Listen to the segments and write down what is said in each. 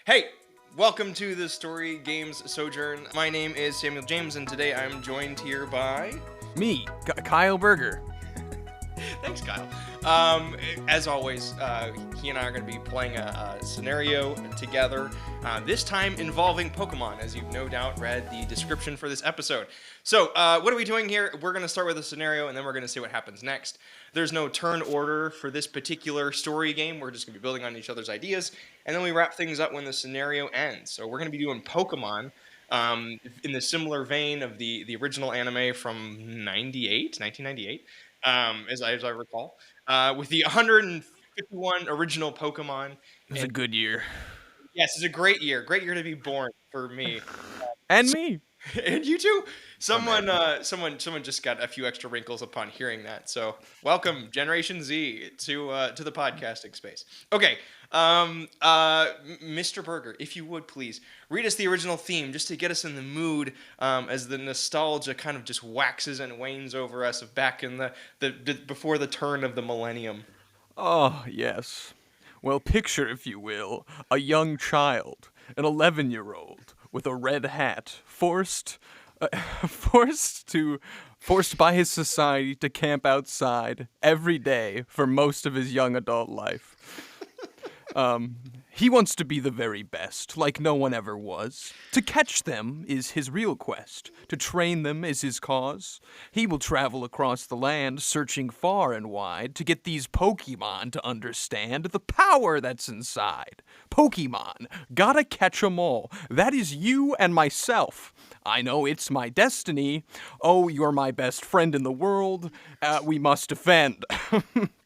Hey, welcome to the Story Games Sojourn. My name is Samuel James, and today I'm joined here by... Me, Kyle Berger. Thanks, Kyle. As always, he and I are going to be playing a scenario together, this time involving Pokemon, as you've no doubt read the description for this episode. So, what are we doing here? We're going to start with a scenario, and then we're going to see what happens next. There's no turn order for this particular story game. We're just going to be building on each other's ideas, and then we wrap things up when the scenario ends. So we're going to be doing Pokemon in the similar vein of the original anime from 1998, as I recall, with the 151 original Pokemon. It was a good year. Yes, it's a great year to be born for me. And me. And you too. Someone just got a few extra wrinkles upon hearing that. So welcome, Generation Z, to the podcasting space. Okay, Mr. Berger, if you would please read us the original theme, just to get us in the mood, as the nostalgia kind of just waxes and wanes over us of back in the before the turn of the millennium. Oh, yes. Well, picture, if you will, a young child, an 11-year-old, with a red hat, forced by his society to camp outside every day for most of his young adult life. He wants to be the very best, like no one ever was. To catch them is his real quest. To train them is his cause. He will travel across the land, searching far and wide, to get these Pokemon to understand the power that's inside. Pokemon, gotta catch 'em all. That is you and myself. I know it's my destiny. Oh, you're my best friend in the world. We must defend.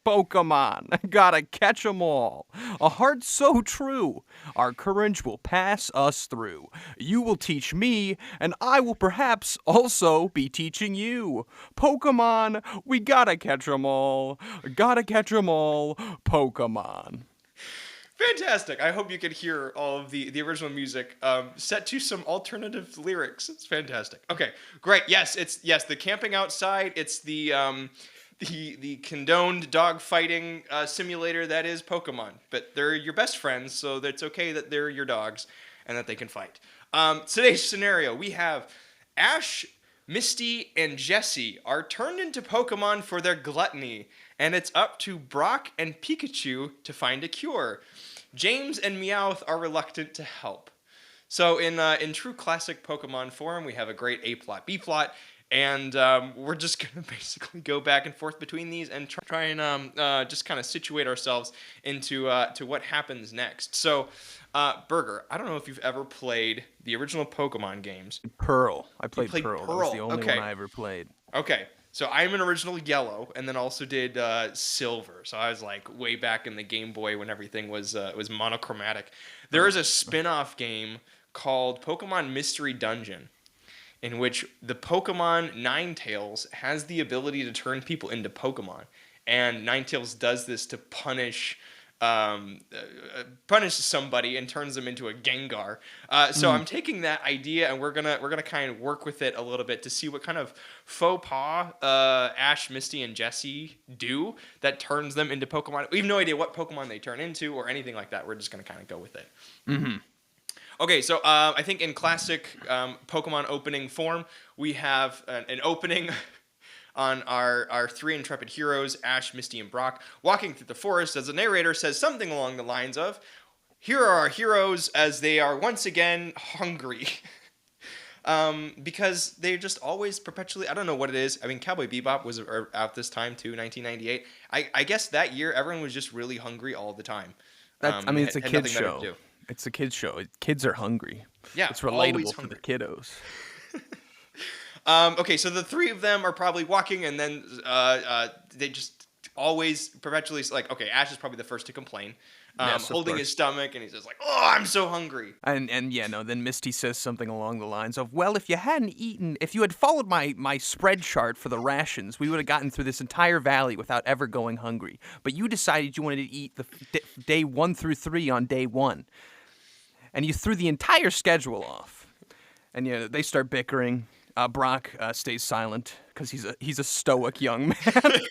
Pokemon, gotta catch 'em all. A heart so true. Our courage will pass us through. You will teach me, and I will perhaps also be teaching you. Pokemon, we gotta catch 'em all. Gotta catch 'em all. Pokemon. Fantastic. I hope you could hear all of the original music set to some alternative lyrics. It's fantastic. Okay, great. Yes, the camping outside. It's the condoned dog fighting simulator that is Pokemon. But they're your best friends, so it's okay that they're your dogs and that they can fight. Today's scenario, we have Ash, Misty, and Jessie are turned into Pokemon for their gluttony, and it's up to Brock and Pikachu to find a cure. James and Meowth are reluctant to help. So in true classic Pokemon form, we have a great A plot, B plot, and we're just gonna basically go back and forth between these and try and just kind of situate ourselves into to what happens next. So, Berger, I don't know if you've ever played the original Pokemon games. Pearl. I played Pearl. That was the only Okay. one I ever played. Okay, so I'm an original Yellow, and then also did Silver. So I was like way back in the Game Boy when everything was monochromatic. There is a spin-off game called Pokemon Mystery Dungeon, in which the Pokemon Ninetales has the ability to turn people into Pokemon, and Ninetales does this to punish somebody and turns them into a Gengar. So I'm taking that idea and we're gonna kind of work with it a little bit to see what kind of faux pas Ash, Misty, and Jessie do that turns them into Pokemon. We have no idea what Pokemon they turn into or anything like that. We're just gonna kind of go with it. Mm-hmm. Okay, so I think in classic Pokemon opening form, we have an opening on our three intrepid heroes, Ash, Misty, and Brock, walking through the forest as the narrator says something along the lines of, "Here are our heroes as they are once again hungry." Because they're just always perpetually, I don't know what it is. I mean, Cowboy Bebop was out this time too, 1998. I guess that year everyone was just really hungry all the time. It's a kid's show. It's a kid's show. Kids are hungry. Yeah, it's relatable for the kiddos. Okay, so the three of them are probably walking, and then they just always perpetually like, okay, Ash is probably the first to complain, Yes, holding his stomach, and he says like, "Oh, I'm so hungry." Then Misty says something along the lines of, "Well, if you had followed my spread chart for the rations, we would have gotten through this entire valley without ever going hungry. But you decided you wanted to eat the day 1 through 3 on day 1, and you threw the entire schedule off." And they start bickering. Brock stays silent because he's a stoic young man.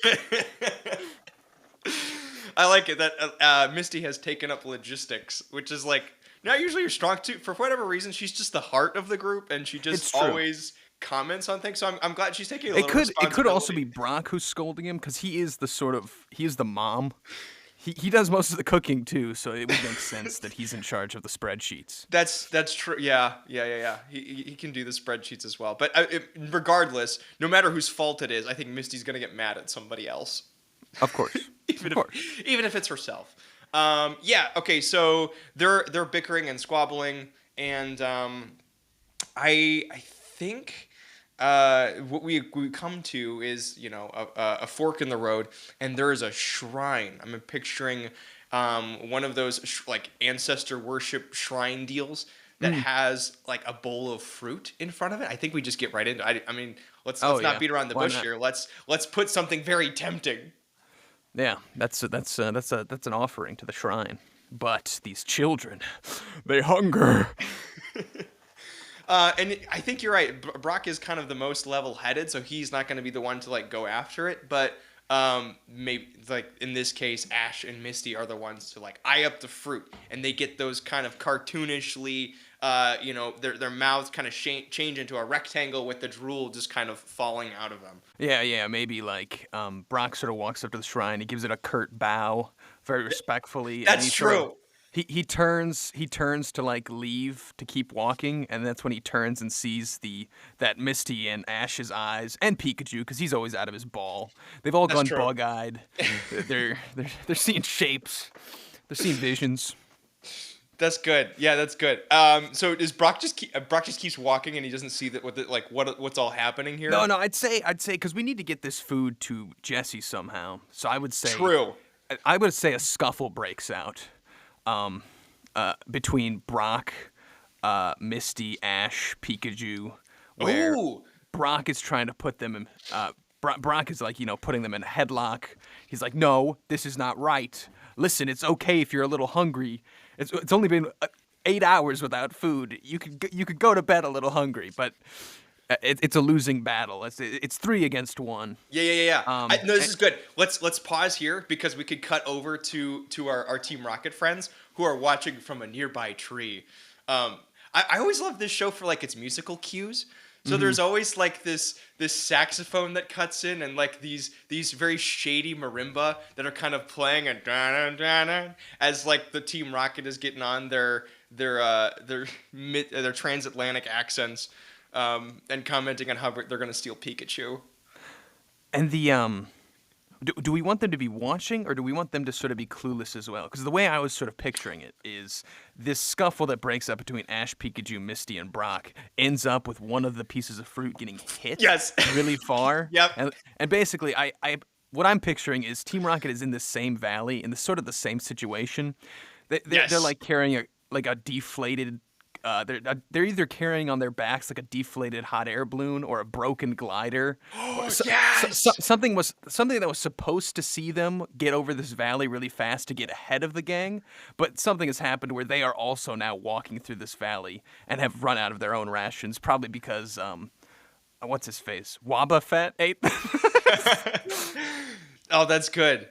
I like it that Misty has taken up logistics, which is like not usually your strong suit. For whatever reason, she's just the heart of the group, and she It's just true. always comments on things. So I'm glad she's taking a It little could also be responsibility. Brock who's scolding him because he is the mom. He does most of the cooking too, so it would make sense that he's in charge of the spreadsheets. That's true. Yeah. He can do the spreadsheets as well. But regardless, no matter whose fault it is, I think Misty's gonna get mad at somebody else, Of course, of even course. if it's herself. Yeah. Okay. So they're bickering and squabbling, and I think what we come to is a fork in the road, and there is a shrine. I'm picturing one of those like ancestor worship shrine deals that Mm. has like a bowl of fruit in front of it. I think we just get right into. I mean, Oh let's not yeah, beat around the why bush not? here. Let's put something very tempting. Yeah, that's an offering to the shrine. But these children, they hunger. And I think you're right. Brock is kind of the most level-headed, so he's not going to be the one to like go after it. But maybe like in this case, Ash and Misty are the ones to like eye up the fruit, and they get those kind of cartoonishly, their mouths kind of change into a rectangle with the drool just kind of falling out of them. Yeah, maybe like Brock sort of walks up to the shrine. He gives it a curt bow, very respectfully, and That's he sort of true. he turns to like leave to keep walking, and that's when he turns and sees that Misty and Ash's eyes and Pikachu because he's always out of his ball. They've all That's gone true. bug-eyed. They're seeing shapes. They're seeing visions. That's good. Yeah, that's good. So does Brock just keeps walking and he doesn't see that what's all happening here? No, I'd say because we need to get this food to Jessie somehow. So True. I would say a scuffle breaks out, between Brock, Misty, Ash, Pikachu, where Ooh. Brock is trying to put them in. Brock is like putting them in a headlock. He's like, no, this is not right. Listen, it's okay if you're a little hungry. It's only been 8 hours without food. You could go to bed a little hungry, but it's a losing battle. It's 3 against 1. Yeah. No, this And- is good. Let's pause here because we could cut over to our Team Rocket friends who are watching from a nearby tree. I always love this show for like its musical cues. So there's always like this saxophone that cuts in and like these very shady marimba that are kind of playing a as like the Team Rocket is getting on their transatlantic accents, and commenting on how they're gonna steal Pikachu. And do we want them to be watching or do we want them to sort of be clueless as well? Because the way I was sort of picturing it is this scuffle that breaks up between Ash, Pikachu, Misty, and Brock ends up with one of the pieces of fruit getting hit Yes. really far. Yep. And basically, I what I'm picturing is Team Rocket is in the same valley in the sort of the same situation. They're Yes. like carrying a deflated. They're either carrying on their backs like a deflated hot air balloon or a broken glider. Yes. Something that was supposed to see them get over this valley really fast to get ahead of the gang, but something has happened where they are also now walking through this valley and have run out of their own rations, probably because what's his face? Wobbuffet ate. Oh, that's good.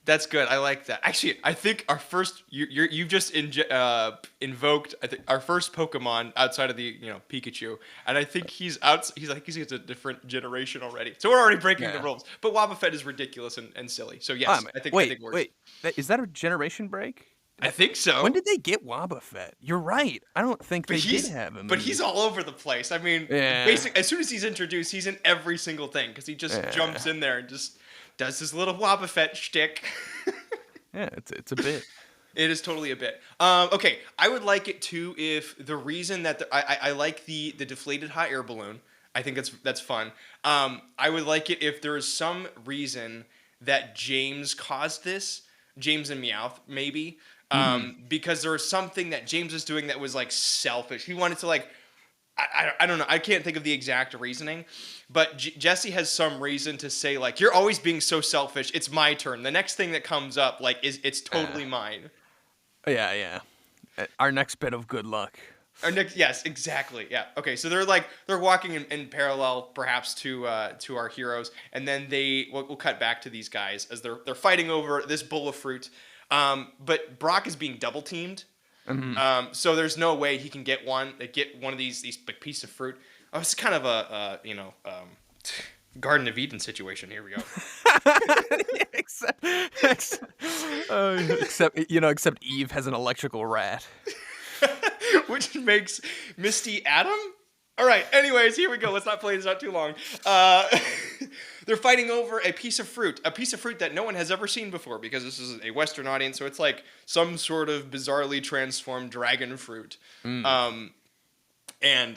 That's good. I like that. Actually, I think our first you've just invoked I think our first Pokemon outside of the Pikachu, and I think he's out. He's a different generation already. So we're already breaking the Yeah. rules. But Wobbuffet is ridiculous and silly. So yes, I think it works. Wait. Is that a generation break? I think so. When did they get Wobbuffet? You're right. I don't think But they did he's have him. but he's all over the place. I mean, Yeah. basically, as soon as he's introduced, he's in every single thing because he just jumps in there and just does his little Wobbuffet shtick. Yeah, it's a bit. It is totally a bit. Okay, I would like it too if the reason that I like the deflated hot air balloon. I think that's fun. I would like it if there is some reason that James caused this. James and Meowth, maybe. Because there was something that James was doing that was like selfish. He wanted to like I don't know. I can't think of the exact reasoning, but Jessie has some reason to say like, "You're always being so selfish. It's my turn. The next thing that comes up, like, it's totally mine." Yeah. Our next bit of good luck. Yes, exactly. Yeah. Okay. So they're walking in parallel, perhaps to our heroes, and then we'll cut back to these guys as they're fighting over this bowl of fruit. But Brock is being double teamed. So there's no way he can get one of these big piece of fruit. Oh, it's kind of a Garden of Eden situation. Here we go. except Eve has an electrical rat. Which makes Misty Adam? All right, anyways, here we go. Let's not play this out too long. They're fighting over a piece of fruit that no one has ever seen before because this is a Western audience, so it's like some sort of bizarrely transformed dragon fruit. And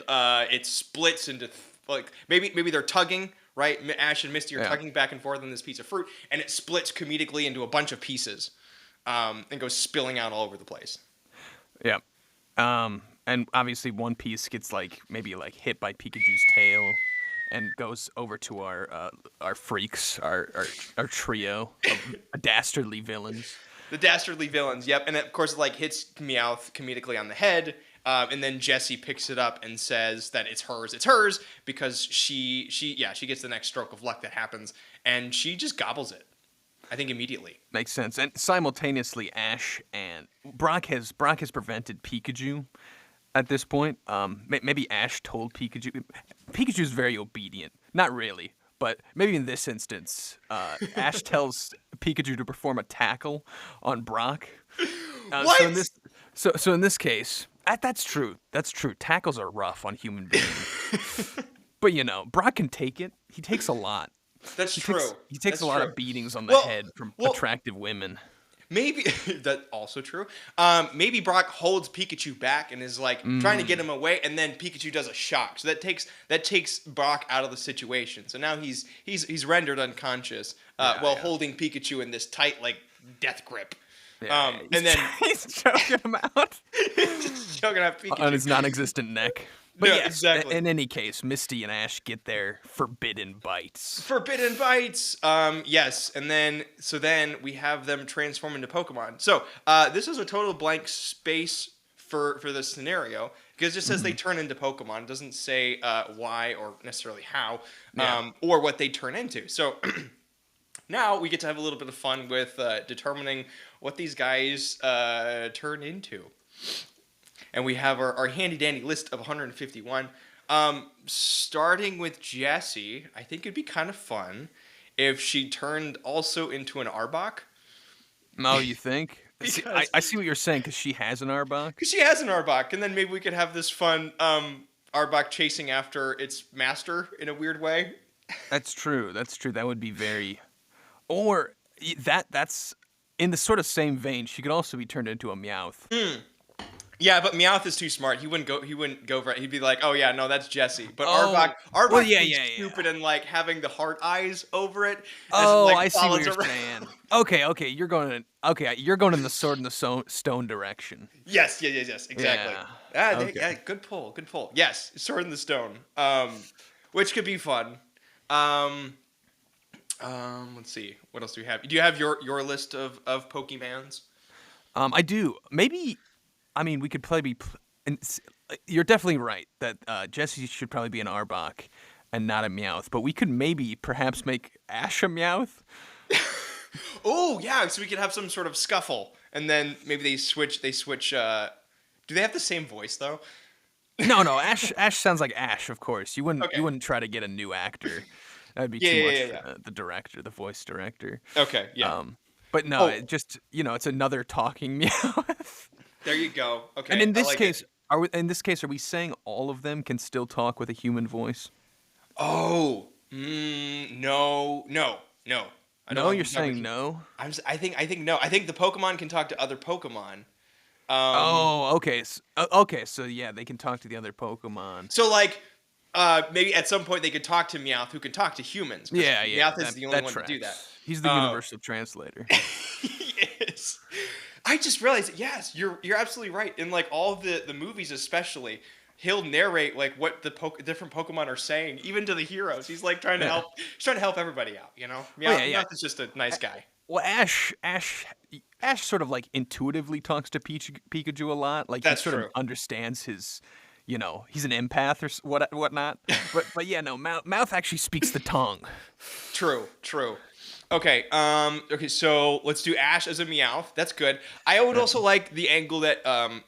it splits into, maybe they're tugging, right? Ash and Misty are tugging back and forth on this piece of fruit, and it splits comedically into a bunch of pieces and goes spilling out all over the place. Yeah. And obviously one piece gets maybe hit by Pikachu's tail and goes over to our freaks, our trio of dastardly villains. The dastardly villains, yep. And of course it hits Meowth comedically on the head. And then Jessie picks it up and says that it's hers because she gets the next stroke of luck that happens, and she just gobbles it, I think, immediately. Makes sense. And simultaneously, Ash and Brock has prevented Pikachu at this point. Maybe Ash told Pikachu. Pikachu's very obedient. Not really, but maybe in this instance, Ash tells Pikachu to perform a tackle on Brock. What? So in this case, that's true. That's true. Tackles are rough on human beings. But Brock can take it. He takes a lot. That's true. He takes a lot of beatings on the head from attractive women. Maybe that's also true. Maybe Brock holds Pikachu back and is trying to get him away, and then Pikachu does a shock. So that takes Brock out of the situation. So now he's rendered unconscious while holding Pikachu in this tight death grip. Yeah, and then he's choking him out. Just choking out Pikachu on his non-existent neck. But no, yes, exactly. In any case, Misty and Ash get their forbidden bites. Forbidden bites. Yes, and then we have them transform into Pokemon. So this is a total blank space for this scenario because it just says they turn into Pokemon. It doesn't say why or necessarily how or what they turn into. So now we get to have a little bit of fun with determining what these guys turn into. And we have our handy-dandy list of 151. Starting with Jessie, I think it'd be kind of fun if she turned also into an Arbok. Oh, you think? I see what you're saying, because she has an Arbok. Because she has an Arbok, and then maybe we could have this fun Arbok chasing after its master in a weird way. That's true. That would be very... Or that's... In the sort of same vein, she could also be turned into a Meowth. Yeah, but Meowth is too smart. He wouldn't go for it. He'd be like, "Oh yeah, no, that's Jessie." But Arbok is stupid and having the heart eyes over it. I see what you're saying. Okay, you're going in the Sword and the Stone direction. Yes, exactly. Yeah, good pull. Yes, Sword in the Stone. Which could be fun. Let's see. What else do we have? Do you have your list of Pokemons? I do. Maybe. I mean, we could probably be... You're definitely right that Jessie should probably be an Arbok and not a Meowth. But we could perhaps make Ash a Meowth. Oh, yeah, so we could have some sort of scuffle. And then maybe they switch... Do they have the same voice, though? No, Ash sounds like Ash, of course. You wouldn't try to get a new actor. That'd be too much for the voice director. Okay, yeah. But no, it's another talking Meowth. There you go. Okay. And in this case, are we saying all of them can still talk with a human voice? Oh, no. No, you're saying no? I think no. I think the Pokemon can talk to other Pokemon. Okay. So yeah, they can talk to the other Pokemon. So maybe at some point they could talk to Meowth, who can talk to humans. Yeah. Meowth is the only one to do that. He's the universal translator. He is. I just realized, yes, you're absolutely right. In all the movies, especially, he'll narrate what the different Pokemon are saying, even to the heroes. He's trying to help. He's trying to help everybody out. Meowth is just a nice guy. Well, Ash sort of intuitively talks to Pikachu a lot. That's he sort true. of understands his, he's an empath or whatnot. But yeah, no, Meowth actually speaks the tongue. True. Okay. Okay. So let's do Ash as a Meowth. That's good. I would also like the angle that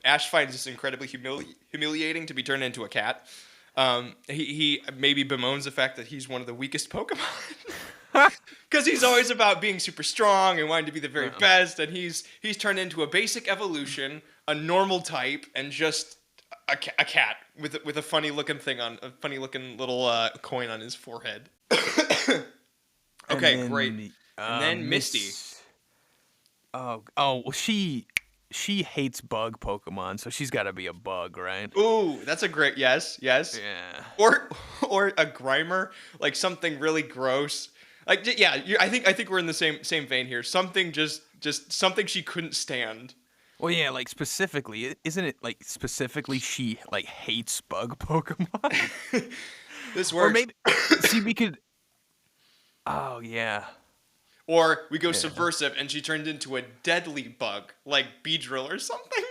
Ash finds this incredibly humiliating to be turned into a cat. He maybe bemoans the fact that he's one of the weakest Pokemon. Because he's always about being super strong and wanting to be the very best, and he's turned into a basic evolution, a normal type, and just a cat with a funny looking thing on a funny looking little coin on his forehead. Okay, great. And then Misty. Well, she hates bug Pokemon, so she's got to be a bug, right? Ooh, that's a great yes. Yeah. Or a Grimer, like something really gross. Like yeah, I think we're in the same vein here. Something just something she couldn't stand. Well, yeah, like specifically, isn't it like specifically she like hates bug Pokemon? This Or works. maybe see we could. Oh yeah. Or we go subversive and she turned into a deadly bug, like Beedrill or something.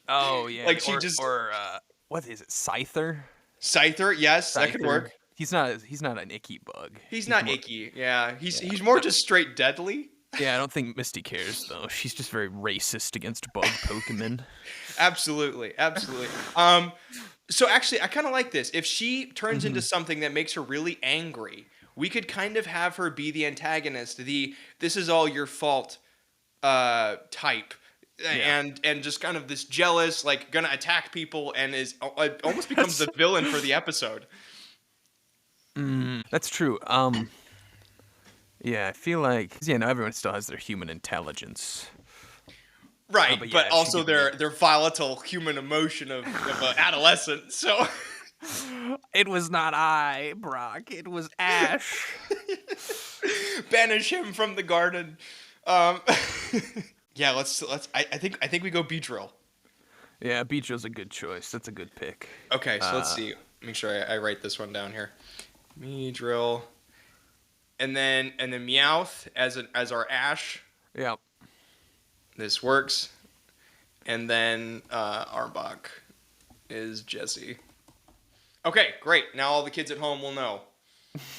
Oh yeah. Like she what is it? Scyther? Scyther, yes, that could Scyther. work. He's not an icky bug. He's not more, icky. Yeah, he's more just straight deadly. Yeah, I don't think Misty cares though. She's just very racist against bug Pokemon. Absolutely. So actually, I kind of like this. If she turns into something that makes her really angry, we could kind of have her be the antagonist, this is all your fault type. And just kind of this jealous, like gonna attack people, and is almost becomes the villain for the episode. That's true. Yeah, I feel like everyone still has their human intelligence. Right, but but yeah, also their volatile human emotion of an adolescent. So it was not I, Brock. It was Ash. banish him from the garden. Yeah, let's. I think we go Beedrill. Yeah, Beedrill's a good choice. That's a good pick. Okay, so let's see. Make sure I write this one down here. Beedrill, and then Meowth as our Ash. Yeah. This works, and then Arbok is Jessie. Okay, great. Now all the kids at home will know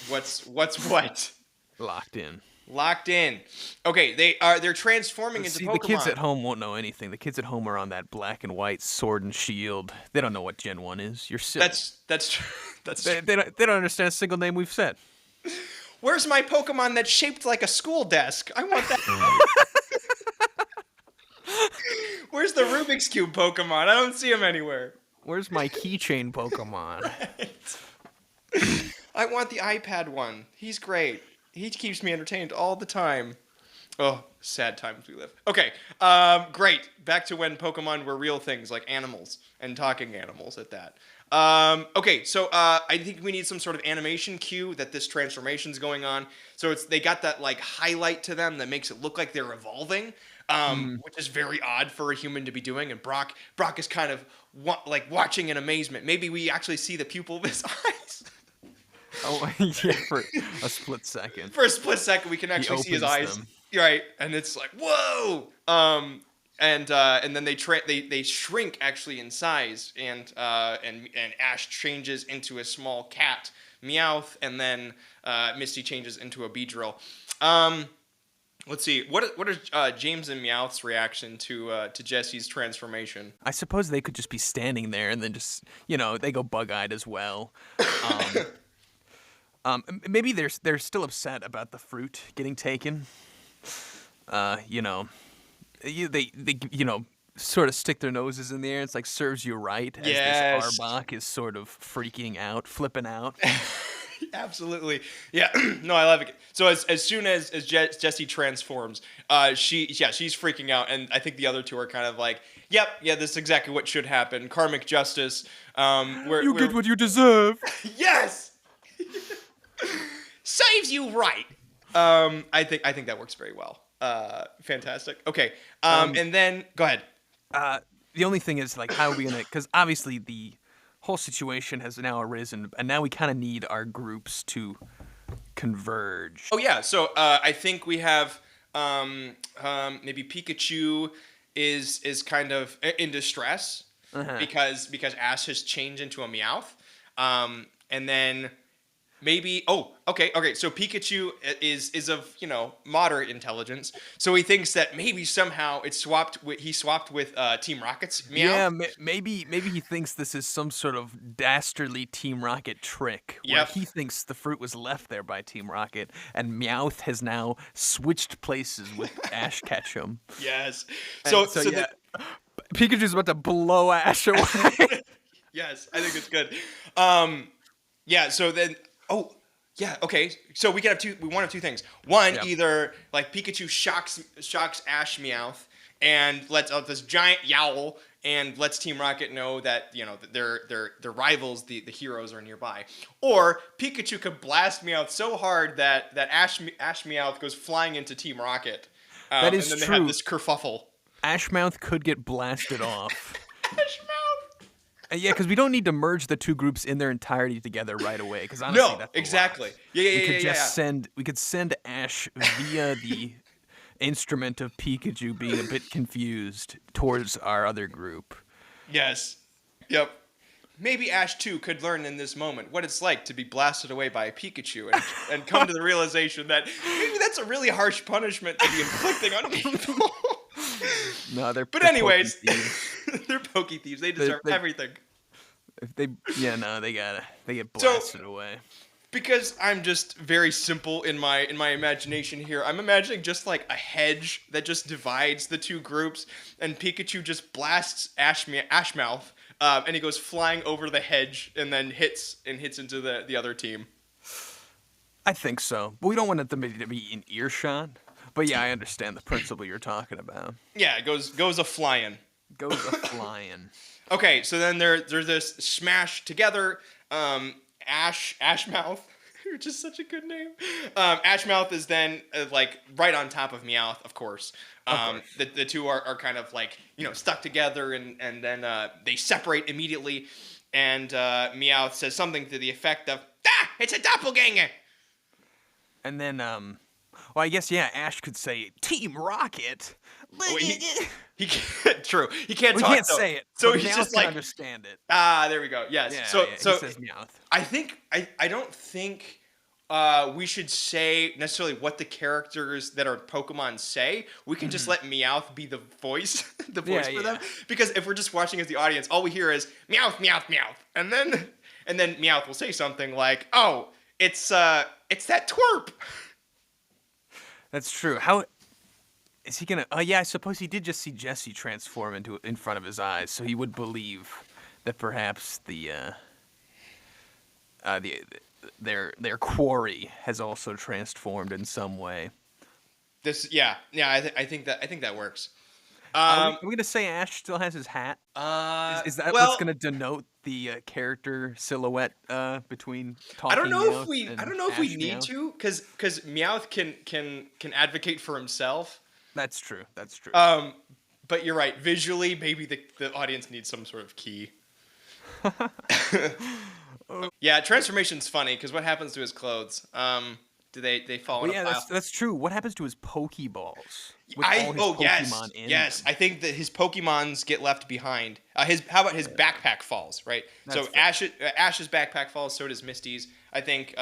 what's what. Locked in. Locked in. Okay, they're transforming into Pokemon. The kids at home won't know anything. The kids at home are on that black and white sword and shield. They don't know what Gen 1 is. You're silly. That's true. They don't understand a single name we've said. Where's my Pokemon that's shaped like a school desk? I want that. Where's the Rubik's Cube Pokemon? I don't see him anywhere. Where's my keychain Pokemon? Right. I want the iPad one. He's great. He keeps me entertained all the time. Oh, sad times we live. Okay, great. Back to when Pokemon were real things, like animals, and talking animals at that. Okay, so I think we need some sort of animation cue that this transformation's going on. So they got that like highlight to them that makes it look like they're evolving, which is very odd for a human to be doing. And Brock is kind of like watching in amazement. Maybe we actually see the pupil of his eyes. Oh, yeah, for a split second. For a split second, we can actually see his eyes. Them. Right, and it's like, whoa! And then they shrink actually in size, and Ash changes into a small cat, Meowth, and then Misty changes into a Beedrill. Let's see, what is James and Meowth's reaction to Jessie's transformation? I suppose they could just be standing there, and then just they go bug-eyed as well. Maybe they're still upset about the fruit getting taken. They sort of stick their noses in the air. It's like serves you right. As this Arbok is sort of freaking out, flipping out. Absolutely, yeah. No, I love it. So as soon as Jessie transforms, she's freaking out, and I think the other two are kind of like, yep, yeah, this is exactly what should happen. Karmic justice. You get what you deserve. Yes. Saves you right. I think that works very well. Fantastic. Okay. And then go ahead. The only thing is, like, how are we gonna? Because obviously the whole situation has now arisen, and now we kind of need our groups to converge. Oh yeah. So I think we have maybe Pikachu is kind of in distress because Ash has changed into a Meowth, and then. maybe. Oh, okay. So Pikachu is of moderate intelligence. So he thinks that maybe somehow he swapped with Team Rocket's Meowth. Yeah, maybe he thinks this is some sort of dastardly Team Rocket trick where Yep. he thinks the fruit was left there by Team Rocket, and Meowth has now switched places with Ash Ketchum. Yes. And So yeah, Pikachu's about to blow Ash away. yes, I think it's good. Yeah. So then. Oh. Yeah. Okay. So we can have two. We want two things. One, Yep. either like Pikachu shocks Ash Meowth and lets out this giant yowl and lets Team Rocket know that that their rivals, the heroes, are nearby. Or Pikachu could blast Meowth so hard that Ash Meowth goes flying into Team Rocket. That is and then true. they have this kerfuffle. Ashmouth could get blasted off. Ash Meowth. Yeah, because we don't need to merge the two groups in their entirety together right away. Because honestly, No, that's a exactly. lot. Yeah. We could just send Ash via the instrument of Pikachu being a bit confused towards our other group. Yes. Yep. Maybe Ash too could learn in this moment what it's like to be blasted away by a Pikachu and come to the realization that maybe that's a really harsh punishment to be inflicting on people. No, they're But they're anyways, pokey thieves. they're pokey thieves. They deserve they- everything. If they get blasted away. Because I'm just very simple in my imagination here. I'm imagining just like a hedge that just divides the two groups, and Pikachu just blasts Ashmouth, and he goes flying over the hedge and then hits into the other team. I think so, but we don't want them to be in earshot. But yeah, I understand the principle you're talking about. Yeah, it goes a flying. Goes a flying. Okay, so then there's this smash together. Ashmouth, which is such a good name. Ashmouth is then like right on top of Meowth, of course. The two are kind of like stuck together, and then they separate immediately. And Meowth says something to the effect of, "Ah, it's a doppelganger." And then, well, I guess, yeah, Ash could say, Team Rocket. Oh, he can't. True, he can't We talk. can't though. say it. So but he's Meowth just can like, understand it. there we go. Yes. Yeah, so yeah, so he says Meowth. I don't think we should say necessarily what the characters that are Pokemon say. We can just let Meowth be the voice, for them. Because if we're just watching as the audience, all we hear is Meowth, Meowth, Meowth, and then Meowth will say something like, "Oh, it's that twerp." That's true. How is he gonna? Yeah, I suppose he did just see Jessie transform in front of his eyes, so he would believe that perhaps their quarry has also transformed in some way. I think that works. Are we gonna say Ash still has his hat? Is that what's gonna denote the character silhouette between talking? I don't know if we Ash need Meowth? to, because Meowth can advocate for himself. That's true. But you're right. Visually, maybe the audience needs some sort of key. Yeah, transformation's funny because what happens to his clothes? Do they fall in a pile? That's true. What happens to his Pokeballs? With all his Pokemon in yes. them? I think that his Pokemons get left behind. How about his backpack falls? Right. That's So Ash's backpack falls. So does Misty's. I think.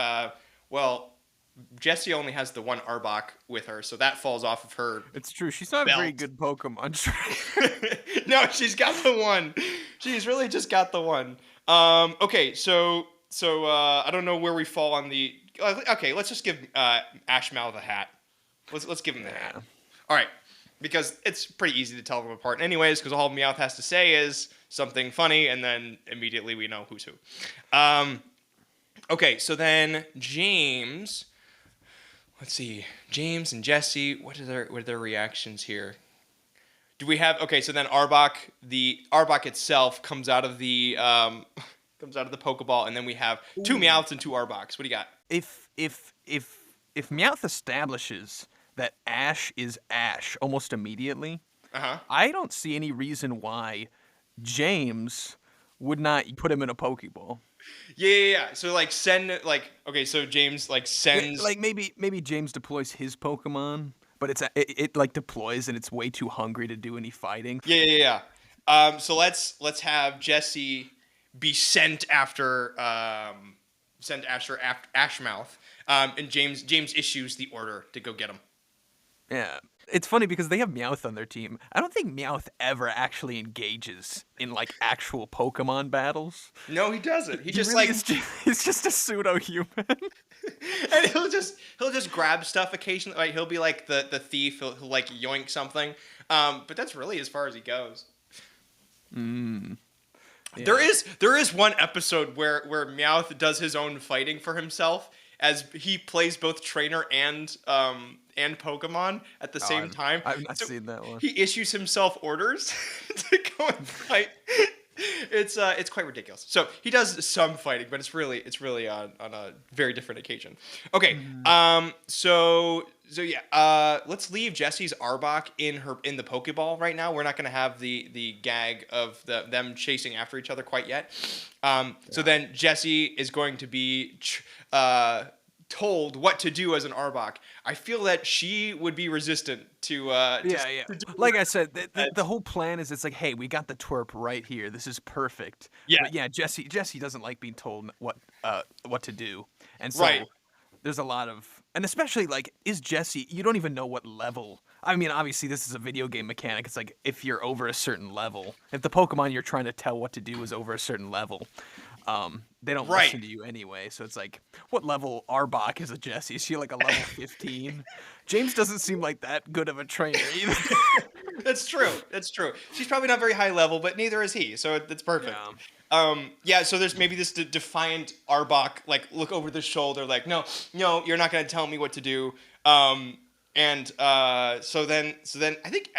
Jessie only has the one Arbok with her, so that falls off of her. It's true. She's not a very good Pokemon trainer. No, she's got the one. She's really just got the one. Okay, so I don't know where we fall on the. Okay, let's just give Ashmouth a hat. Let's give him the hat. All right, because it's pretty easy to tell them apart, anyways. Because all Meowth has to say is something funny, and then immediately we know who's who. Okay, so then James. Let's see, James and Jessie. What are their reactions here? Do we have? Okay, so then Arbok. The Arbok itself comes out of the Pokeball, and then we have two Meowths and two Arboks. What do you got? If Meowth establishes that Ash is Ash almost immediately, I don't see any reason why James would not put him in a Pokeball. Yeah. So so James sends maybe James deploys his Pokemon, but it deploys and it's way too hungry to do any fighting. Yeah. So let's have Jessie be sent after send Asher Ashmouth, and James issues the order to go get him. Yeah. It's funny because they have Meowth on their team. I don't think Meowth ever actually engages in like actual Pokemon battles. No, he doesn't. He just really like he's just a pseudo-human. and he'll just grab stuff occasionally. Like he'll be like the thief. He'll like yoink something. But that's really as far as he goes. Yeah. There is one episode where Meowth does his own fighting for himself as he plays both trainer and Pokemon at the same time. I've not seen that one. He issues himself orders to go and fight. It's quite ridiculous. So he does some fighting, but it's really on a very different occasion. Okay, so yeah, let's leave Jessie's Arbok in the Pokeball right now. We're not going to have the gag of them chasing after each other quite yet. So then Jessie is going to be told what to do as an Arbok. I feel that she would be resistant to yeah. Like I said, the whole plan is it's like, hey, we got the twerp right here. This is perfect. Yeah. But yeah, Jessie doesn't like being told what to do, and so Right. there's a lot of, and especially like, is Jessie? You don't even know what level. I mean, obviously this is a video game mechanic. It's like if you're over a certain level, if the Pokemon you're trying to tell what to do is over a certain level, they don't listen to you anyway. So it's like, what level Arbok is a Jessie? Is she like a level 15? James doesn't seem like that good of a trainer either. That's true. She's probably not very high level, but neither is he. So it's perfect. Yeah. So there's maybe this defiant Arbok, like look over the shoulder, like no, you're not gonna tell me what to do. So then I think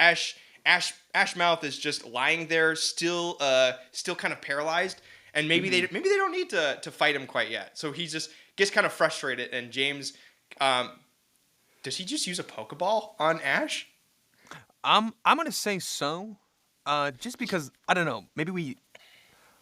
Ashmouth is just lying there, still kind of paralyzed, and maybe they don't need to fight him quite yet. So he just gets kind of frustrated, and James, does he just use a Pokeball on Ash? I'm gonna say so, just because I don't know. Maybe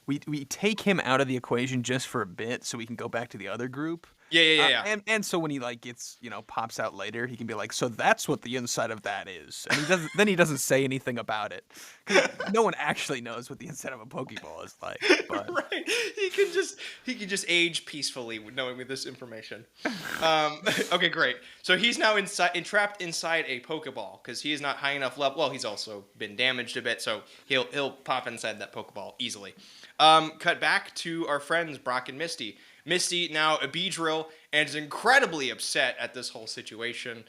we take him out of the equation just for a bit, so we can go back to the other group. Yeah. And so when he like gets pops out later, he can be like, so that's what the inside of that is, and he doesn't say anything about it. 'Cause no one actually knows what the inside of a Pokeball is like. But. Right. He can just age peacefully knowing this information. Okay, great. So he's now entrapped inside a Pokeball because he is not high enough level. Well, he's also been damaged a bit, so he'll pop inside that Pokeball easily. Cut back to our friends Brock and Misty. Misty, now a Beedrill, and is incredibly upset at this whole situation.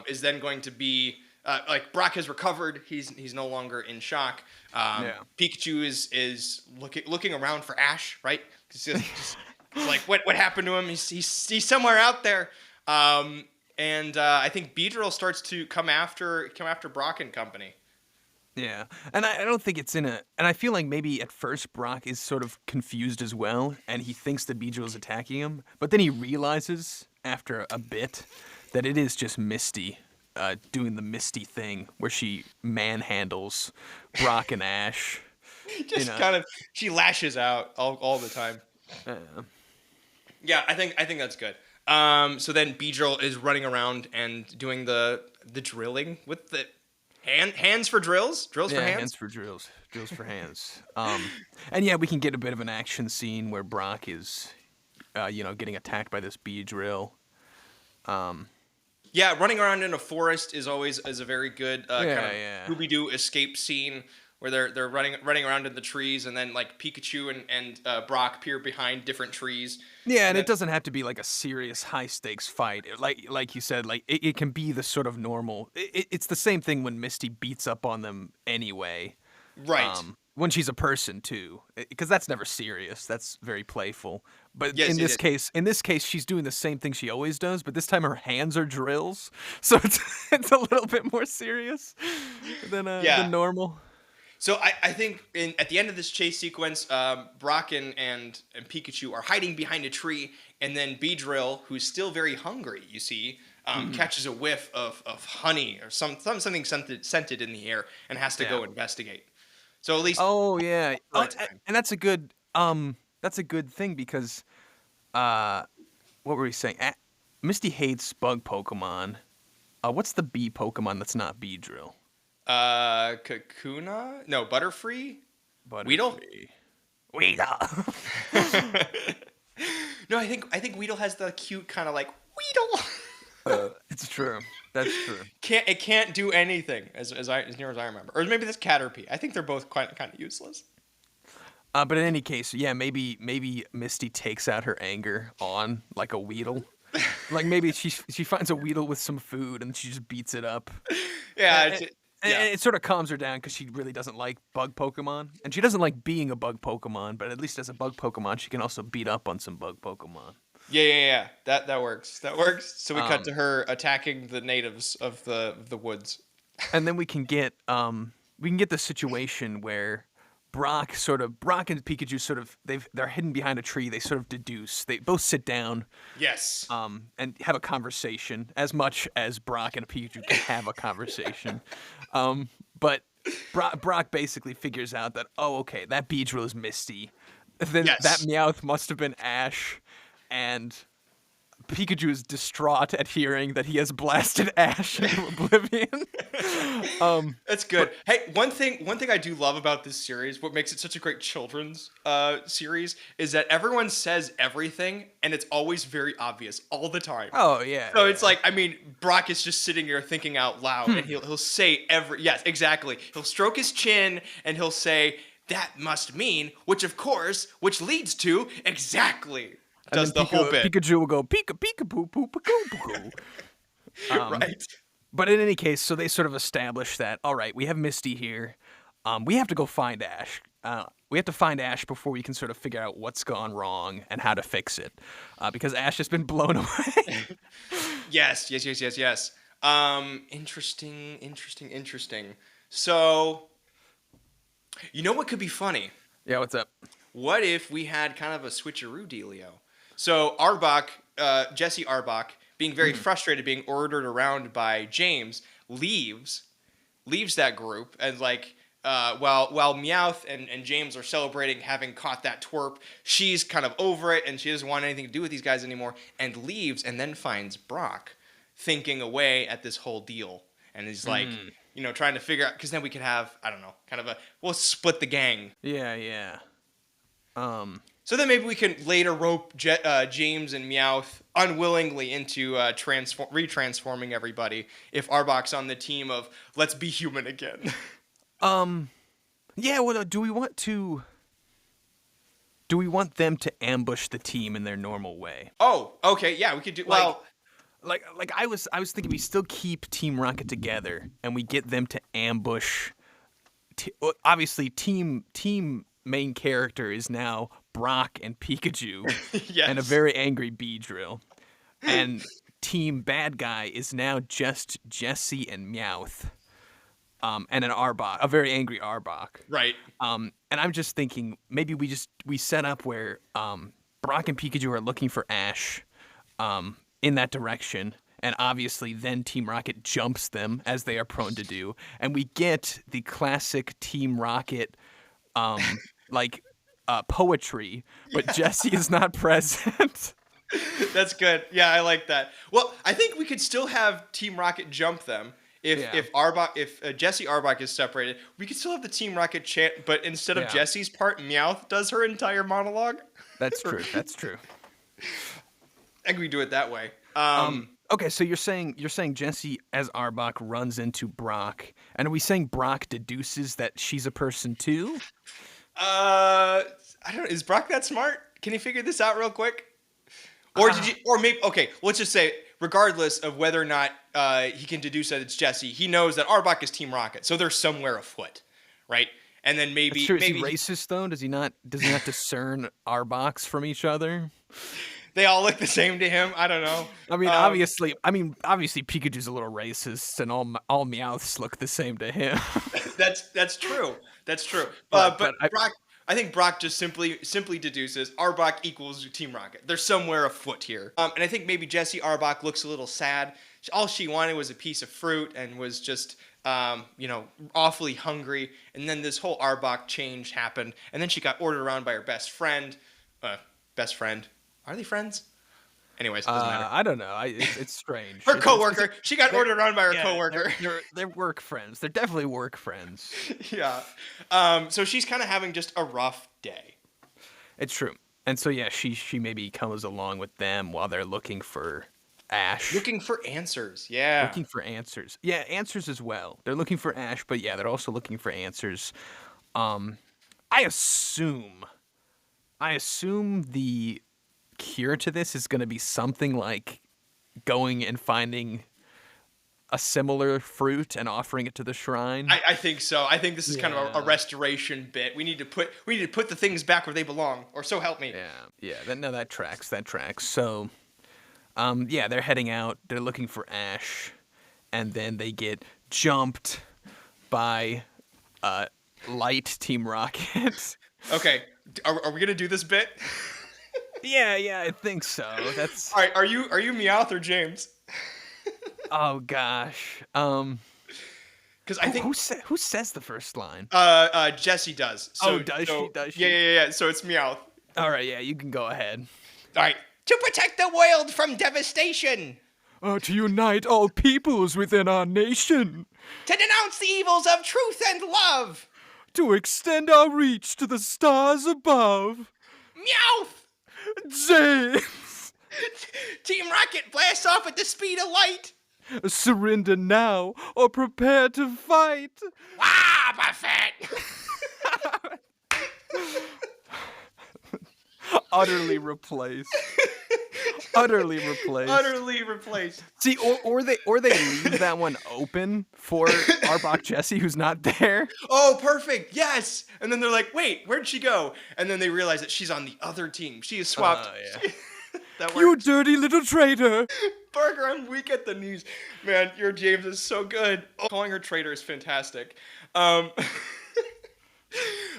Is then going to be like Brock has recovered. He's no longer in shock. Pikachu is looking around for Ash, right? Just like what happened to him? He's somewhere out there. And I think Beedrill starts to come after Brock and company. Yeah, and I don't think it's and I feel like maybe at first Brock is sort of confused as well, and he thinks the Beedrill is attacking him, but then he realizes after a bit that it is just Misty doing the Misty thing where she manhandles Brock and Ash. Just kind of, she lashes out all the time. Yeah, I think that's good. So then Beedrill is running around and doing the drilling with the hands for drills? Drills for hands? Hands for drills. Drills for hands. And yeah, we can get a bit of an action scene where Brock is, getting attacked by this Beedrill. Yeah, running around in a forest is a very good kind of Scooby-Doo escape scene where they're running around in the trees, and then like Pikachu and Brock peer behind different trees. Yeah, and it doesn't have to be like a serious high stakes fight. Like you said, like it can be the sort of normal. It's the same thing when Misty beats up on them anyway. Right. When she's a person too, because that's never serious. That's very playful. But Yes, in this case, she's doing the same thing she always does, but this time her hands are drills, so it's a little bit more serious than normal. So I think at the end of this chase sequence, Brock and Pikachu are hiding behind a tree, and then Beedrill, who's still very hungry, you see, catches a whiff of honey or something scented in the air, and has to go investigate. So at least and that's a good thing because what were we saying? Misty hates bug Pokemon. What's the bee Pokemon that's not Beedrill? Kakuna? No, Butterfree? Weedle? Weedle. No, I think Weedle has the cute kind of like Weedle. It's true. That's true. Can't do anything as near as I remember. Or maybe this Caterpie. I think they're both kind of useless. But in any case, yeah, maybe Misty takes out her anger on like a Weedle. Like maybe she finds a Weedle with some food and she just beats it up. Yeah, And it sort of calms her down because she really doesn't like bug Pokemon. And she doesn't like being a bug Pokemon, but at least as a bug Pokemon, she can also beat up on some bug Pokemon. Yeah. That works. That works. So we cut to her attacking the natives of the woods. And then we can get the situation where Brock and Pikachu sort of they're hidden behind a tree. They sort of deduce. They both sit down. Yes. And have a conversation as much as Brock and Pikachu can have a conversation. But Brock basically figures out that, oh, okay, that Beedrill is Misty. Then Yes. that Meowth must have been Ash, and Pikachu is distraught at hearing that he has blasted Ash into oblivion. That's good. Hey, one thing I do love about this series, what makes it such a great children's series, is that everyone says everything, and it's always very obvious all the time. Oh yeah. So it's like, I mean, Brock is just sitting here thinking out loud, and he'll say yes, exactly. He'll stroke his chin, and he'll say, "That must mean," which leads to exactly. Does the whole bit. Pikachu will go pika pika poo poo poo poo. Right. But in any case, so they sort of establish that, all right, we have Misty here. We have to go find Ash. We have to find Ash before we can sort of figure out what's gone wrong and how to fix it. Because Ash has been blown away. Yes. Interesting. So, you know what could be funny? Yeah, what's up? What if we had kind of a switcheroo dealio? So Jesse Arbok, being very frustrated, being ordered around by James, leaves that group, and like while Meowth and James are celebrating having caught that twerp, she's kind of over it and she doesn't want anything to do with these guys anymore, and leaves, and then finds Brock thinking away at this whole deal, and he's like, trying to figure out, because then we could have, I don't know, we'll split the gang. Yeah. So then maybe we can later rope James and Meowth unwillingly into retransforming everybody if Arbok's on the team of let's be human again. Yeah, well, do we want them to ambush the team in their normal way? Oh, okay, yeah, we could do Like I was thinking we still keep Team Rocket together and we get them to ambush. Obviously, team main character is now Brock and Pikachu, yes. and a very angry Beedrill, and team bad guy is now just Jessie and Meowth, and an Arbok, a very angry Arbok. Right. And I'm just thinking maybe we set up where Brock and Pikachu are looking for Ash, in that direction. And obviously, then Team Rocket jumps them, as they are prone to do. And we get the classic Team Rocket, poetry, but Jessie is not present. That's good. Yeah, I like that. Well, I think we could still have Team Rocket jump them. If Jessie Arbok is separated, we could still have the Team Rocket chant, but instead of Jessie's part, Meowth does her entire monologue. That's true. I think we do it that way. Okay, so you're saying Jessie as Arbok runs into Brock, and are we saying Brock deduces that she's a person too? I don't know. Is Brock that smart? Can he figure this out real quick? Or let's just say, regardless of whether or not he can deduce that it's Jessie, he knows that Arbok is Team Rocket, so they're somewhere afoot, right? And then maybe is he racist though? Does he not discern Arboks from each other? They all look the same to him. I don't know. Obviously Pikachu's a little racist, and all Meowths look the same to him. That's true. But Brock, I think Brock just simply deduces Arbok equals Team Rocket. They're somewhere afoot here. And I think maybe Jessie Arbok looks a little sad. All she wanted was a piece of fruit and was just, awfully hungry. And then this whole Arbok change happened. And then she got ordered around by her best friend. Are they friends? Anyways, it doesn't matter. I don't know. It's strange. Her coworker. She got ordered around by her coworker. They're work friends. They're definitely work friends. Yeah. So she's kind of having just a rough day. It's true. And so yeah, she maybe comes along with them while they're looking for Ash. Looking for answers. Yeah. Looking for answers. Yeah, answers as well. They're looking for Ash, but yeah, they're also looking for answers. I assume the cure to this is going to be something like going and finding a similar fruit and offering it to the shrine. I think so. I think this is kind of a restoration bit. We need to put the things back where they belong, or so help me. Yeah. That tracks. So, yeah, they're heading out. They're looking for Ash, and then they get jumped by Light Team Rocket. Okay, are we gonna do this bit? Yeah, I think so. That's all right. Are you Meowth or James? Oh gosh. Because I think who says the first line? Jessie does. So, does she? Does she? Yeah. So it's Meowth. All right, yeah, you can go ahead. All right. To protect the world from devastation. To unite all peoples within our nation. To denounce the evils of truth and love. To extend our reach to the stars above. Meowth! James! Team Rocket blasts off at the speed of light. Surrender now or prepare to fight. Buffett! Utterly replaced. Utterly replaced. See, or they leave that one open for Arbok Jessie, who's not there. Oh, perfect. Yes. And then they're like, wait, where'd she go? And then they realize that she's on the other team. She is swapped. Yeah. That works. You dirty little traitor. Burger, I'm weak at the knees. Man, your James is so good. Oh, calling her traitor is fantastic.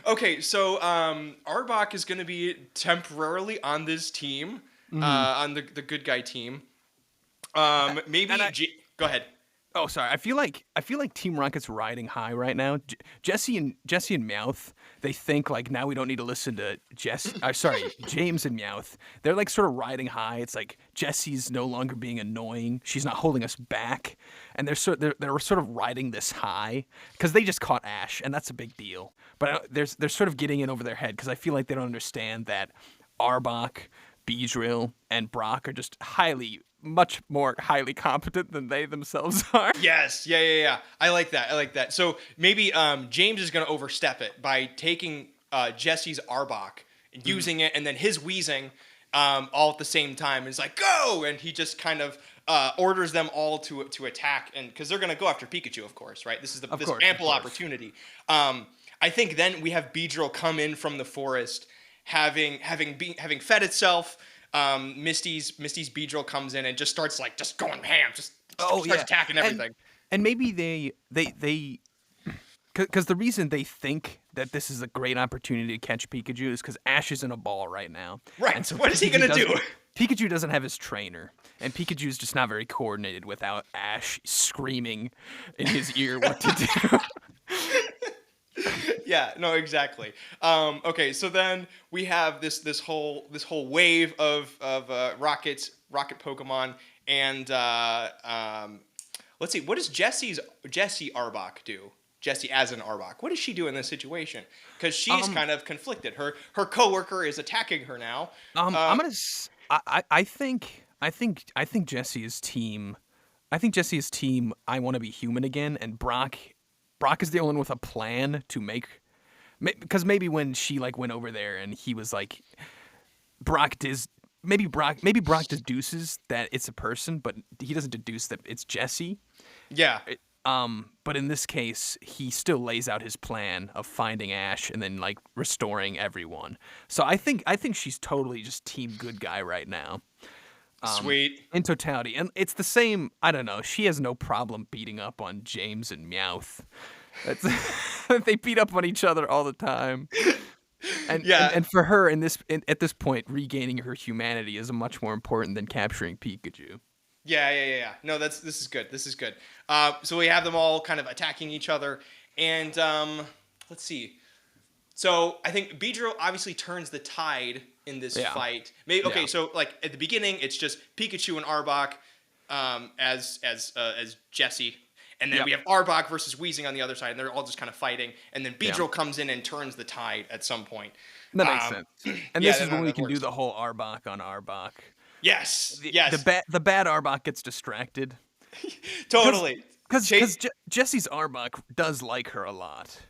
Okay, so Arbok is going to be temporarily on this team, on the good guy team. Maybe go ahead. Oh, sorry. I feel like Team Rocket's riding high right now. Jessie and Meowth, they think like now we don't need to listen to James and Meowth. They're like sort of riding high. It's like Jessie's no longer being annoying. She's not holding us back, and they're sort of riding this high because they just caught Ash, and that's a big deal. But they're sort of getting in over their head because I feel like they don't understand that Arbok, Beedrill, and Brock are just much more highly competent than they themselves are. Yes, yeah. I like that. So maybe James is going to overstep it by taking Jessie's Arbok, using it, and then his wheezing all at the same time. Is like, go! And he just kind of orders them all to attack, and because they're going to go after Pikachu, of course, right? This is this ample opportunity. I think then we have Beedrill come in from the forest, having fed itself. Misty's Beedrill comes in and just starts going ham, starts attacking everything. And maybe they because the reason they think that this is a great opportunity to catch Pikachu is because Ash is in a ball right now. Right. And so what is he gonna do? Pikachu doesn't have his trainer, and Pikachu's just not very coordinated without Ash screaming in his ear what to do. Yeah, no, exactly. Okay, so then we have this whole wave of rocket Pokemon, and let's see, what does Jessie Arbok do? Jessie as an Arbok, what does she do in this situation? Because she's kind of conflicted. Her coworker is attacking her now. I think Jessie's team. I think Jessie's team. I want to be human again, and Brock is the only one with a plan to make, because maybe when she went over there and he was like, Brock deduces that it's a person, but he doesn't deduce that it's Jessie. Yeah. But in this case, he still lays out his plan of finding Ash and then restoring everyone. So I think she's totally just team good guy right now. Sweet. In totality. And it's the same, I don't know, she has no problem beating up on James and Meowth. They beat up on each other all the time. And for her at this point, regaining her humanity is much more important than capturing Pikachu. Yeah. No, this is good. So we have them all kind of attacking each other, and let's see. So I think Beedrill obviously turns the tide in this fight. So at the beginning, it's just Pikachu and Arbok as Jessie, and then we have Arbok versus Weezing on the other side, and they're all just kind of fighting. And then Beedrill comes in and turns the tide at some point. That makes sense. And Yeah, this is when we that can do works. the whole Arbok on Arbok. Yes, The yes, the bad Arbok gets distracted. totally. Because Jessie's Arbok does like her a lot.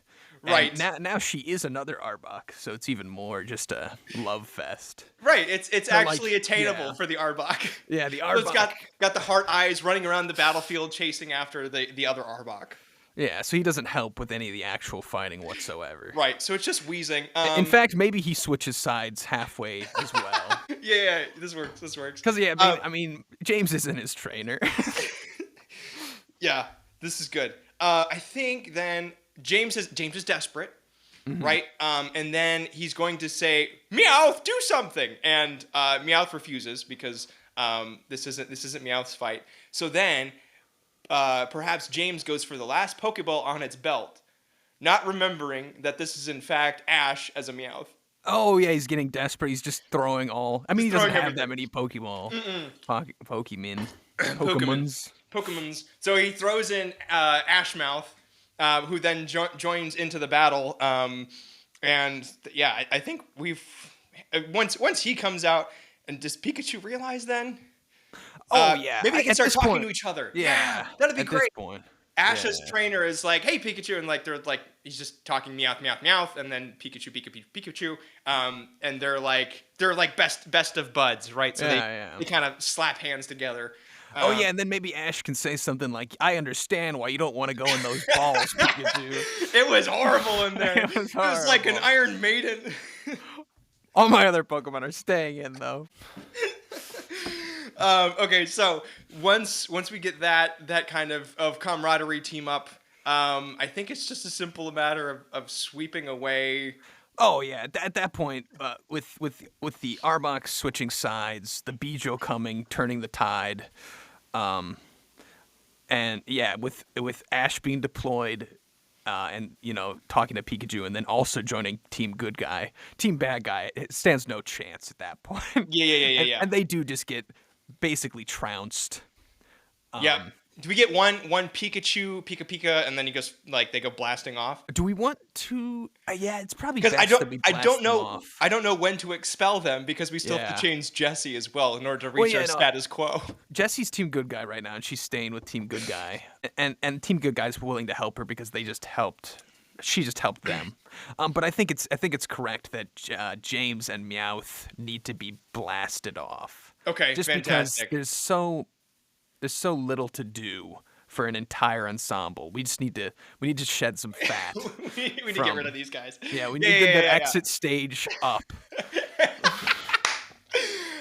And Right. now she is another Arbok, so it's even more just a love fest. Right, it's So, like, actually attainable yeah. for the Arbok. Yeah, the So it's Arbok. got the heart eyes running around the battlefield chasing after the other Arbok. Yeah, so he doesn't help with any of the actual fighting whatsoever. Right, so it's just wheezing. In fact, maybe he switches sides halfway as well. yeah, this works. This works. Because I mean, James isn't his trainer. Yeah, this is good. I think then James is desperate, right? And then he's going to say, "Meowth, do something," and Meowth refuses because this isn't Meowth's fight. So then perhaps James goes for the last Pokeball on its belt, not remembering that this is in fact Ash as a Meowth. Oh yeah, he's getting desperate. He's just throwing all. I mean, he doesn't throwing have that everything. many Pokemons. Pokemons. So he throws in Ashmouth, who then joins into the battle. I think we've once he comes out, and does Pikachu realize then? Oh yeah, maybe they can at start this talking point- to each other. Yeah, that'd be at great. This point. Ash's Yeah. trainer is like, "Hey Pikachu," and like they're like he's just talking Meowth, Meowth, Meowth, and then Pikachu, Pikachu, Pikachu, and they're like best of buds, right? So they kind of slap hands together. Oh yeah, and then maybe Ash can say something like, "I understand why you don't want to go in those balls, Pikachu." It was horrible in there. It was like an horrible. Iron Maiden. All my other Pokemon are staying in though. Okay, so once we get that kind of camaraderie team up, I think it's just a simple matter of sweeping away. Oh yeah, at that point, with the Arbok switching sides, the Bijo coming, turning the tide, and yeah, with Ash being deployed, and talking to Pikachu, and then also joining Team Good Guy, Team Bad Guy, it stands no chance at that point. Yeah. And they do just get basically trounced. Yeah. Do we get one Pikachu, Pika, and then they go blasting off? Do we want to? Yeah, it's probably Because best that we blast them off. I don't know when to expel them because we still have to change Jessie as well in order to reach our status quo. Jesse's Team Good Guy right now, and she's staying with Team Good Guy, and Team Good Guy's willing to help her because they just helped. She just helped them. But I think it's correct that James and Meowth need to be blasted off. Okay, just fantastic. because there's so little to do for an entire ensemble. We need to shed some fat. we need to get rid of these guys. Yeah, we need to get that exit stage up.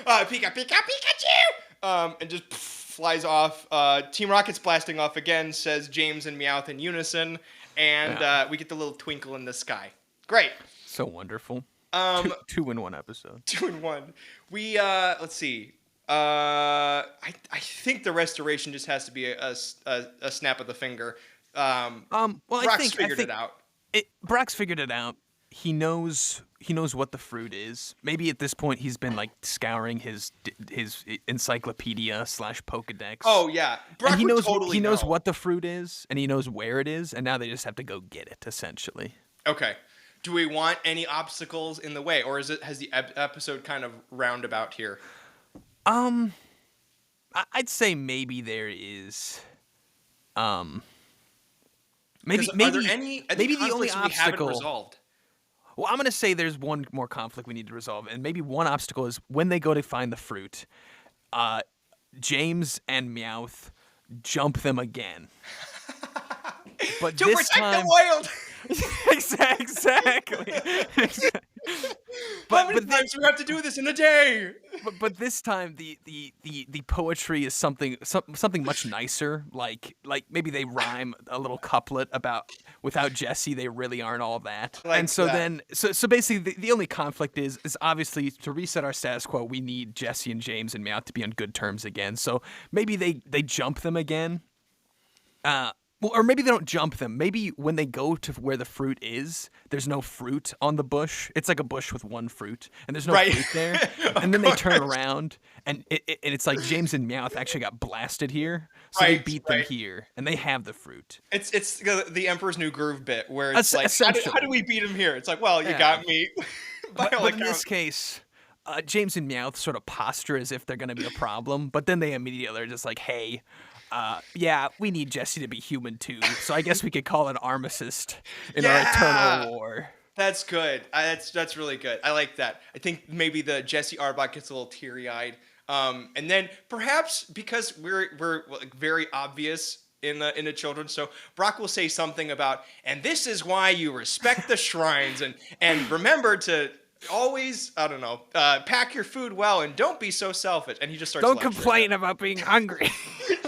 Pikachu! And just flies off. Team Rocket's blasting off again, says James and Meowth in unison, and we get the little twinkle in the sky. Great. So wonderful. Two in one episode. 2 in 1. We let's see. I think the restoration just has to be a snap of the finger. Well, Brock's figured it out. Brock's figured it out. He knows what the fruit is. Maybe at this point he's been like scouring his encyclopedia / Pokedex. Oh yeah, Brock and he knows totally he knows know. what the fruit is, and he knows where it is, and now they just have to go get it. Essentially. Okay. Do we want any obstacles in the way, or has the episode kind of roundabout here? I'd say maybe there is. Maybe Are there any maybe the only conflicts we haven't obstacle. resolved? Well, I'm gonna say there's one more conflict we need to resolve, and maybe one obstacle is when they go to find the fruit. James and Meowth jump them again. But To this protect time, the wild. exactly. How many times do we have to do this in a day? But this time the poetry is something much nicer. Like maybe they rhyme a little couplet about without Jessie they really aren't all that. Like and so that. then so basically the only conflict is obviously to reset our status quo we need Jessie and James and Meowth to be on good terms again. So maybe they jump them again. Well, or maybe they don't jump them. Maybe when they go to where the fruit is, there's no fruit on the bush. It's like a bush with one fruit, and there's no fruit there. And then they turn around, and it's like James and Meowth actually got blasted here, so they beat them here, and they have the fruit. It's the Emperor's New Groove bit where it's like, Essentially. how do we beat him here? It's like, well, you got me. By all But in this accounts. case, James and Meowth sort of posture as if they're going to be a problem, but then they immediately are just like, hey, yeah, we need Jessie to be human too, so I guess we could call an armistice in our eternal war. That's good. That's really good. I like that. I think maybe the Jesse Arbok gets a little teary-eyed, and then perhaps because we're like, very obvious in the children, so Brock will say something about, and this is why you respect the shrines, and remember to always, I don't know, pack your food well and don't be so selfish. And he just starts. Don't lecturing complain about being hungry.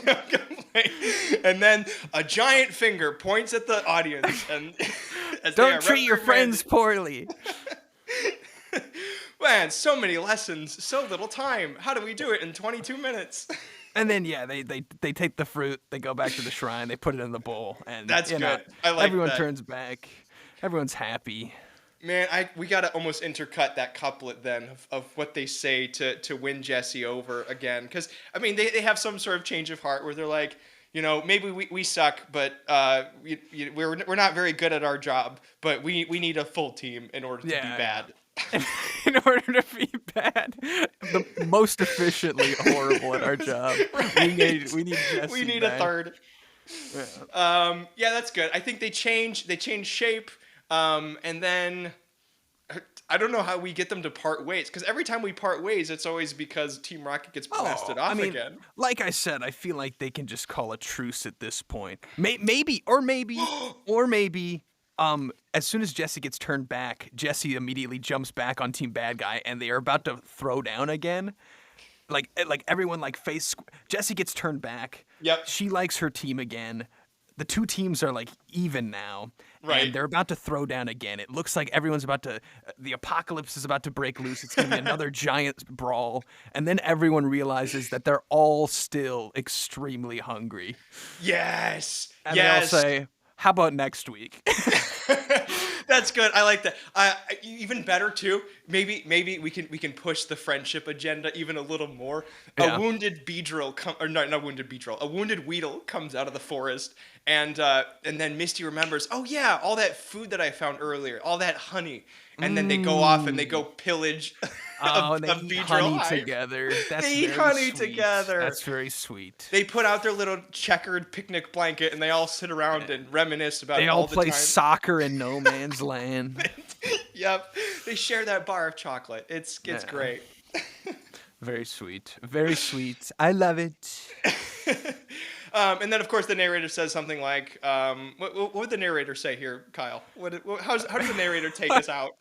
Don't complain. And then a giant finger points at the audience and. As they Don't are treat your friends poorly. Man, so many lessons, so little time. How do we do it in 22 minutes? And then yeah, they take the fruit, they go back to the shrine, they put it in the bowl, and That's good. I like everyone that. turns back. Everyone's happy. Man, we gotta almost intercut that couplet then of what they say to win Jesse over again, because I mean they have some sort of change of heart where they're like, you know, maybe we suck, but we're not very good at our job, but we need a full team in order to be bad. In order to be bad, the most efficiently horrible at our job. Right. We need Jesse. We need back. a third. Yeah, that's good. I think they change shape, and then I don't know how we get them to part ways, because every time we part ways, it's always because Team Rocket gets blasted off again. Like I said, I feel like they can just call a truce at this point. Maybe, as soon as Jesse gets turned back, Jesse immediately jumps back on Team Bad Guy, and they are about to throw down again. Like everyone Jesse gets turned back. Yep. She likes her team again. The two teams are like even now. Right. And they're about to throw down again. It looks like the apocalypse is about to break loose. It's going to be another giant brawl. And then everyone realizes that they're all still extremely hungry. Yes. And they all say, how about next week? That's good. I like that. Even better too. Maybe we can push the friendship agenda even a little more. Yeah. A wounded Beedrill not wounded Beedrill. A wounded Weedle comes out of the forest, and then Misty remembers. Oh yeah, all that food that I found earlier, all that honey, and then they go off and they go pillage. And they eat honey together. They eat honey together. That's very sweet. They put out their little checkered picnic blanket and they all sit around and reminisce about. They all all the play time. soccer in no man's land. Yep, they share that bar of chocolate. It's great. Very sweet. Very sweet. I love it. And then, of course, the narrator says something like, what would the narrator say here, Kyle? How does the narrator take us out?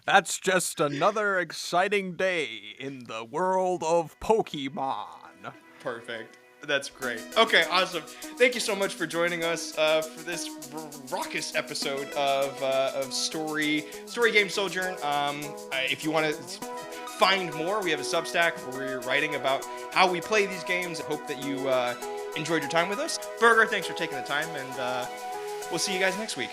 That's just another exciting day in the world of Pokemon. Perfect. That's great. Okay, awesome. Thank you so much for joining us for this raucous episode of Story Game Sojourn. If you want to find more, we have a Substack where we're writing about how we play these games. I hope that you enjoyed your time with us. Burger, thanks for taking the time, and we'll see you guys next week.